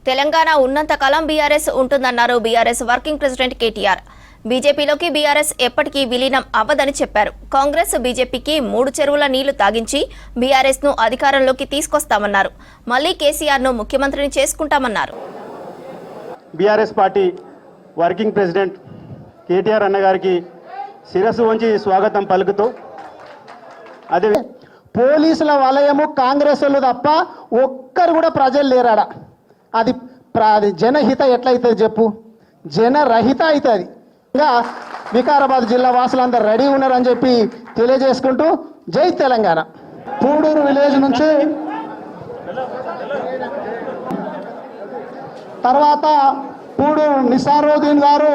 తెలంగాణ ఉన్నంత కాలం బీఆర్ఎస్ ఉంటుందన్నారు BRS working president KTR. బీజేపీలోకి బీఆర్ఎస్ ఎప్పటికీ విలీనం అవ్వదని చెప్పారు. కాంగ్రెస్ బీజేపీకి 3 చెరువుల నీళ్లు తాగించి బీఆర్ఎస్ ను అధికారంలోకి తీసుకొస్తామన్నారు. మళ్లీ కేసీఆర్ ను ముఖ్యమంత్రిని చేసుకుంటామన్నారు. BRS party working president KTR అన్న గారికి శిరస్సు వంచి స్వాగతం పలుకుతూ, అదే పోలీసుల వలయము కాంగ్రెస్ వాళ్ళు తప్ప ఒక్కరు కూడా ప్రజలు లేరాడ. అది జనహిత ఎట్లయితుంది చెప్పు, జనరహిత అవుతుంది. ఇంకా వికారాబాద్ జిల్లా వాసులందరూ రెడీ ఉన్నారని చెప్పి తెలియజేసుకుంటూ జై తెలంగాణ. పూడూరు విలేజ్ నుంచి తర్వాత పూడూరు నిసారుద్దీన్ గారు,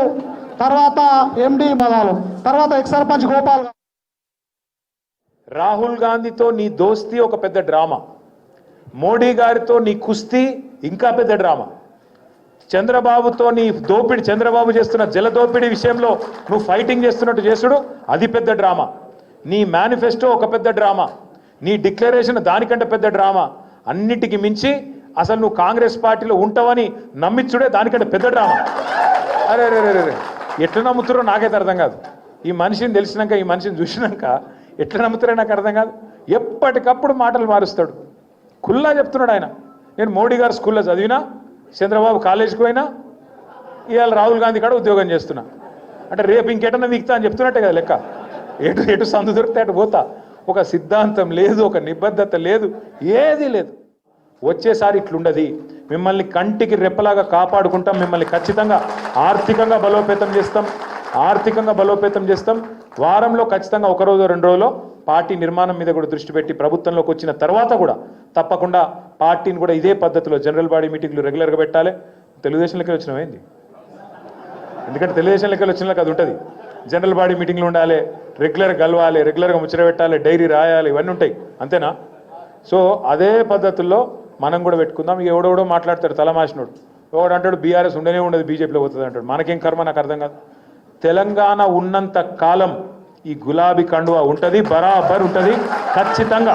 తర్వాత ఎండి మదాలు, తర్వాత ఎక్స్ సర్పంచ్ గోపాల్. రాహుల్ గాంధీతో నీ దోస్తీ ఒక పెద్ద డ్రామా, మోడీ గారితో నీ కుస్తీ ఇంకా పెద్ద డ్రామా, చంద్రబాబుతో నీ దోపిడి, చంద్రబాబు చేస్తున్న జల దోపిడీ విషయంలో నువ్వు ఫైటింగ్ చేస్తున్నట్టు చేసుడు అది పెద్ద డ్రామా, నీ మేనిఫెస్టో ఒక పెద్ద డ్రామా, నీ డిక్లరేషన్ దానికంటే పెద్ద డ్రామా, అన్నిటికీ మించి అసలు నువ్వు కాంగ్రెస్ పార్టీలో ఉంటావని నమ్మించుడే దానికంటే పెద్ద డ్రామా. అరే రే రే రే ఎట్లా నమ్ముతారో నాకైతే అర్థం కాదు. ఈ మనిషిని తెలిసినాక, ఈ మనిషిని చూసినాక ఎట్లా నమ్ముతారో నాకు అర్థం కాదు. ఎప్పటికప్పుడు మాటలు మారుస్తాడు. కుల్లా చెప్తున్నాడు ఆయన, నేను మోడీ గారు స్కూల్లో చదివినా, చంద్రబాబు కాలేజీకి పోయినా, ఇవాళ రాహుల్ గాంధీ కాడ ఉద్యోగం చేస్తున్నా అంటే రేపు ఇంకెటన్నా మిగతా అని చెప్తున్నట్టే కదా లెక్క. ఎటు సందు దొరికితే అటు పోతా. ఒక సిద్ధాంతం లేదు, ఒక నిబద్ధత లేదు, ఏదీ లేదు. వచ్చేసారి ఇట్లుండది. మిమ్మల్ని కంటికి రెప్పలాగా కాపాడుకుంటాం. మిమ్మల్ని ఖచ్చితంగా ఆర్థికంగా బలోపేతం చేస్తాం. వారంలో ఖచ్చితంగా 1 రోజు 2 రోజుల్లో పార్టీ నిర్మాణం మీద కూడా దృష్టి పెట్టి ప్రభుత్వంలోకి వచ్చిన తర్వాత కూడా తప్పకుండా పార్టీని కూడా ఇదే పద్ధతిలో జనరల్ బాడీ మీటింగ్లు రెగ్యులర్గా పెట్టాలి. తెలుగుదేశం లెక్కలు వచ్చినవేంది? ఎందుకంటే తెలుగుదేశం లెక్కలు వచ్చిన అది ఉంటుంది. జనరల్ బాడీ మీటింగ్లు ఉండాలి, రెగ్యులర్గా కలవాలి, రెగ్యులర్గా ముచ్చట పెట్టాలి, డైరీ రాయాలి, ఇవన్నీ ఉంటాయి. అంతేనా? సో అదే పద్ధతుల్లో మనం కూడా పెట్టుకుందాం. ఎవడెవడో మాట్లాడతాడు తలమాసినోడు. ఎవడు అంటాడు బీఆర్ఎస్ ఉండనే ఉండదు, బీజేపీలో పోతుంది అంటాడు. మనకేం కర్మ, నాకు అర్థం కాదు. తెలంగాణ ఉన్నంత కాలం ఈ గులాబీ కండువా ఉంటుంది, బరాబర్ ఉంటుంది ఖచ్చితంగా.